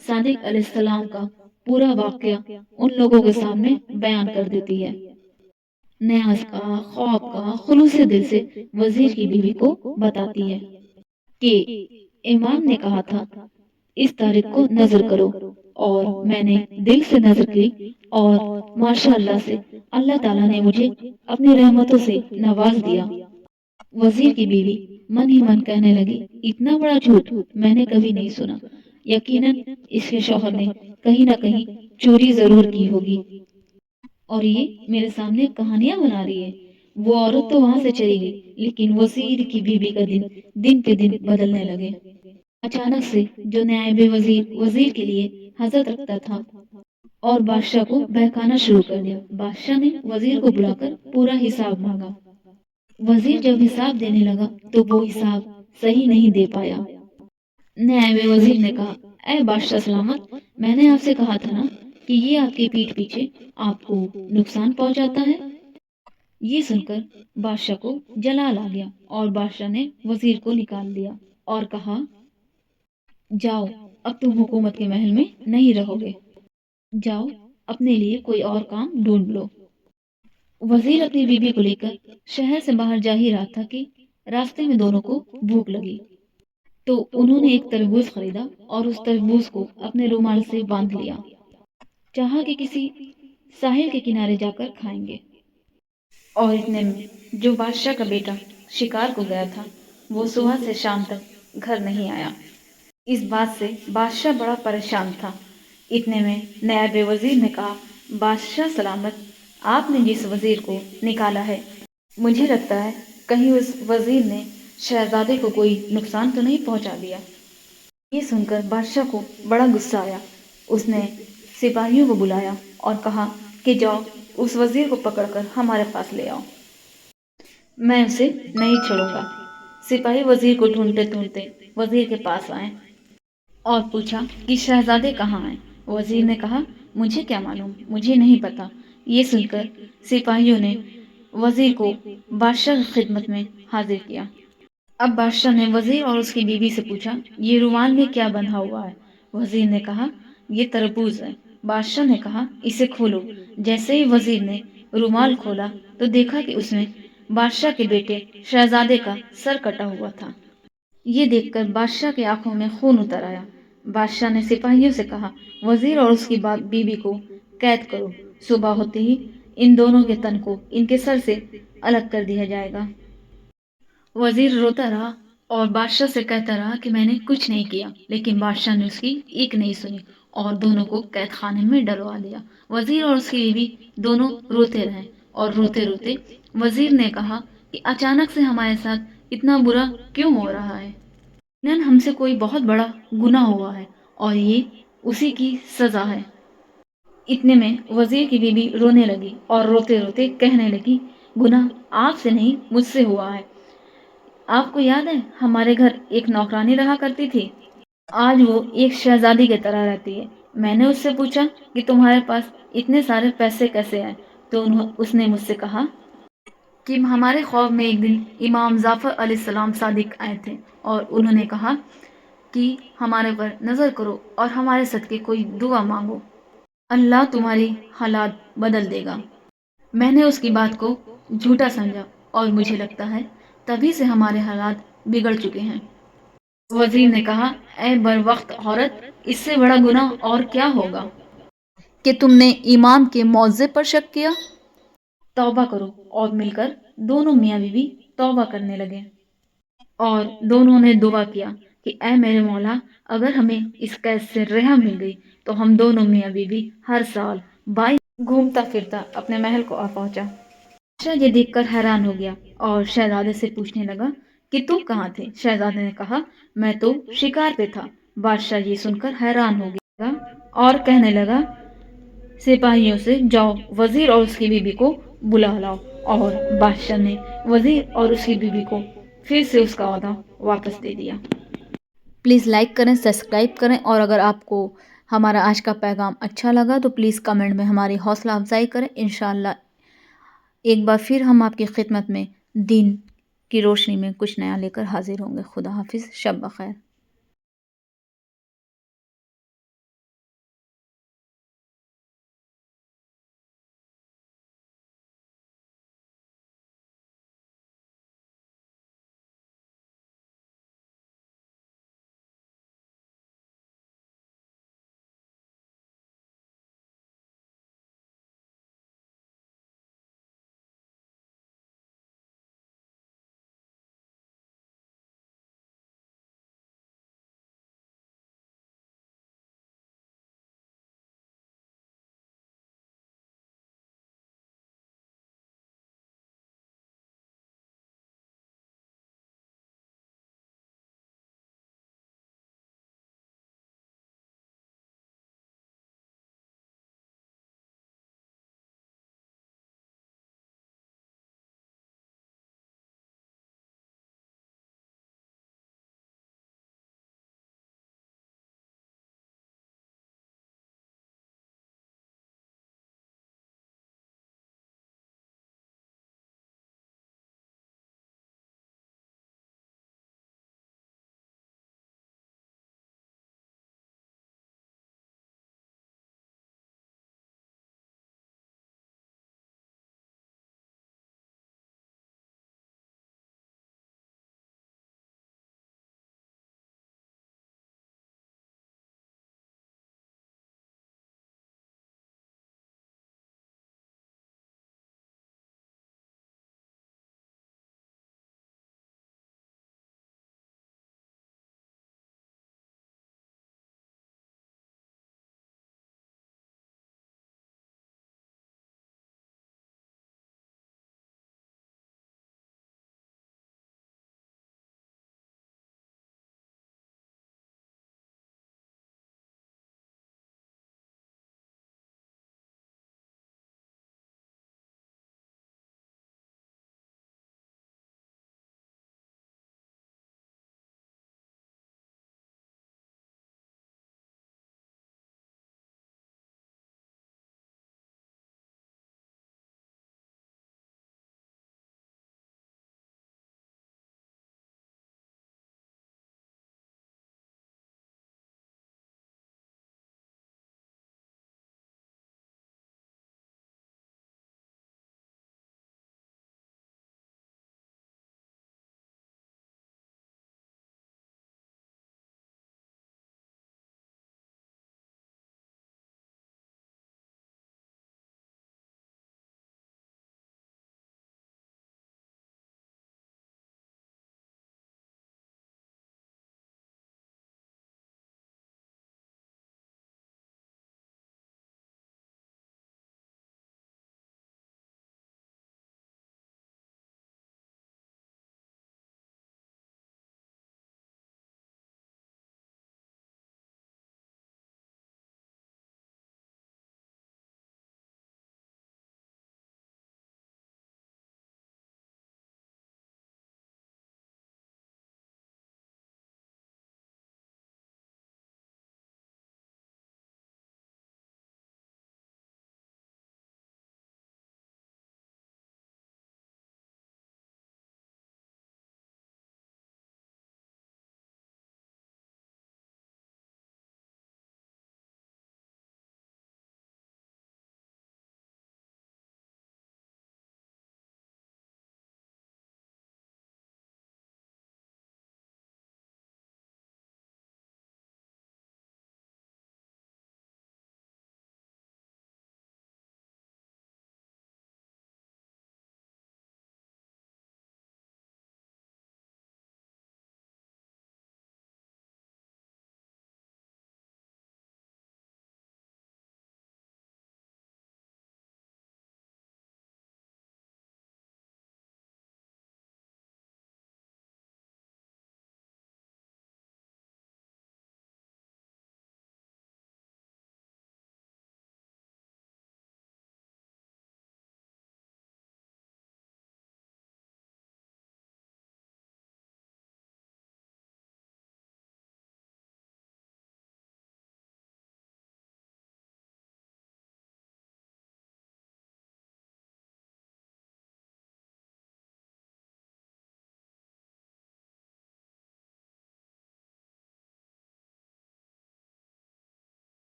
صادق علیہ السلام کا پورا واقعہ ان لوگوں کے سامنے بیان کر دیتی ہے۔ نیاز کا، خواب کا خلوص دل سے وزیر کی بیوی کو بتاتی ہے کہ امام نے کہا تھا اس تاریخ کو نظر کرو، اور میں نے دل سے نظر کی، اور ماشاء اللہ سے اللہ تعالیٰ نے مجھے اپنی رحمتوں سے نواز دیا۔ وزیر کی بیوی من ہی من کہنے لگی، اتنا بڑا جھوٹ میں نے کبھی نہیں سنا، یقیناً اس کے شوہر نے کہیں نہ کہیں چوری ضرور کی ہوگی، اور یہ میرے سامنے کہانیاں بنا رہی ہے۔ وہ عورت تو وہاں سے چلی گئی، لیکن وزیر کی بیوی کا دن دن پہ دن بدلنے لگے۔ اچانک سے جو نائب وزیر وزیر کے لیے حضرت رکھتا تھا اور بادشاہ کو بہکانا شروع کر دیا، بادشاہ نے وزیر کو بلا کر پورا حساب مانگا۔ وزیر جب حساب دینے لگا تو وہ حساب صحیح نہیں دے پایا۔ نائب وزیر نے کہا، اے بادشاہ سلامت، میں نے آپ سے کہا تھا نا کہ یہ آپ کی پیٹھ پیچھے آپ کو نقصان پہنچاتا ہے۔ یہ سن کر بادشاہ کو جلال آ گیا، اور بادشاہ نے وزیر کو نکال دیا اور کہا، جاؤ، اب تم حکومت کے محل میں نہیں رہو گے، جاؤ اپنے لیے کوئی اور کام ڈھونڈ لو۔ وزیر اپنی بیوی کو لے کر شہر سے باہر جا ہی رہا تھا کہ راستے میں دونوں کو بھوک لگی، تو انہوں نے ایک تربوز خریدا اور اس تربوز کو اپنے رومال سے باندھ لیا، چاہا کہ کسی ساحل کے کنارے جا کر کھائیں گے۔ اور اتنے میں جو بادشاہ کا بیٹا شکار کو گیا تھا وہ صبح سے شام تک گھر نہیں آیا۔ اس بات سے بادشاہ بڑا پریشان تھا۔ اتنے میں نائب وزیر نے کہا، بادشاہ سلامت، آپ نے جس وزیر کو نکالا ہے، مجھے لگتا ہے کہیں اس وزیر نے شہزادے کو کوئی نقصان تو نہیں پہنچا دیا۔ یہ سن کر بادشاہ کو بڑا غصہ آیا۔ اس نے سپاہیوں کو بلایا اور کہا کہ جاؤ اس وزیر کو پکڑ کر ہمارے پاس لے آؤ، میں اسے نہیں چھوڑوں گا۔ سپاہی وزیر کو ڈھونڈتے ڈھونڈتے وزیر کے پاس آئے اور پوچھا کہ شہزادے کہاں ہیں؟ وزیر نے کہا، مجھے کیا معلوم، مجھے نہیں پتا۔ یہ سن کر سپاہیوں نے وزیر کو بادشاہ کی خدمت میں حاضر کیا۔ اب بادشاہ نے وزیر اور اس کی بیوی سے پوچھا، یہ رومال میں کیا بندھا ہوا ہے؟ وزیر نے کہا، یہ تربوز ہے۔ بادشاہ نے کہا، اسے کھولو۔ جیسے ہی وزیر نے رومال کھولا تو دیکھا کہ اس میں بادشاہ کے بیٹے شہزادے کا سر کٹا ہوا تھا۔ یہ دیکھ کر بادشاہ کی آنکھوں میں خون اتر آیا۔ بادشاہ نے سپاہیوں سے کہا، وزیر اور اس کی بیوی کو قید کرو، صبح ہوتے ہی ان دونوں کے تن کو ان کے سر سے الگ کر دیا جائے گا۔ وزیر روتا رہا اور بادشاہ سے کہتا رہا کہ میں نے کچھ نہیں کیا، لیکن بادشاہ نے اس کی ایک نہیں سنی اور دونوں کو قید خانے میں ڈلوا دیا۔ وزیر اور اس کی بیوی دونوں روتے رہے، اور روتے روتے وزیر نے کہا کہ اچانک سے ہمارے ساتھ اتنا برا کیوں ہو رہا ہے؟ یقیناً ہم سے کوئی بہت بڑا گناہ ہوا ہے، اور یہ اسی کی سزا ہے۔ اتنے میں وزیر کی بیوی رونے لگی اور روتے روتے کہنے لگی، گناہ آپ سے نہیں، مجھ سے ہوا ہے۔ آپ کو یاد ہے ہمارے گھر ایک نوکرانی رہا کرتی تھی، آج وہ ایک شہزادی کی طرح رہتی ہے۔ میں نے اس سے پوچھا کہ تمہارے پاس اتنے سارے پیسے کیسے آئے، تو اس نے مجھ سے کہا کہ ہمارے خواب میں ایک دن امام جعفر علیہ السلام صادق آئے تھے، اور انہوں نے کہا کہ ہمارے پر نظر کرو اور ہمارے صدقے کوئی دعا مانگو، اللہ تمہاری حالات بدل دے گا۔ میں نے اس کی بات کو جھوٹا سمجھا، اور مجھے لگتا ہے تبھی سے ہمارے حالات بگڑ چکے ہیں۔ وزیر نے کہا، اے بر وقت عورت، اس سے بڑا گناہ اور کیا ہوگا کہ تم نے امام کے موعظے پر شک کیا؟ توبہ کرو۔ اور مل کر دونوں میاں بیوی توبہ کرنے لگے، اور دونوں نے دعا کیا کہ اے میرے مولا، اگر ہمیں اس قید سے رہا مل گئی تو ہم دونوں میاں بیوی ہر سال 22 گھومتا پھرتا اپنے محل کو آ پہنچا۔ بادشاہ یہ دیکھ کر حیران ہو گیا اور شہزادے سے پوچھنے لگا کہ تم کہاں تھے؟ شہزادے نے کہا، میں تو شکار پہ تھا۔ بادشاہ یہ سن کر حیران ہو گیا اور کہنے لگا سپاہیوں سے، جاؤ وزیر اور اس کی بیوی کو بلا لاؤ۔ اور بادشاہ نے وزیر اور اس کی بیوی کو پھر سے اس کا وعدہ واپس دے دیا۔ پلیز لائک کریں، سبسکرائب کریں، اور اگر آپ کو ہمارا آج کا پیغام اچھا لگا تو پلیز کمنٹ میں ہماری حوصلہ افزائی کریں۔ انشاءاللہ ایک بار پھر ہم آپ کی خدمت میں دین کی روشنی میں کچھ نیا لے کر حاضر ہوں گے۔ خدا حافظ، شب بخیر۔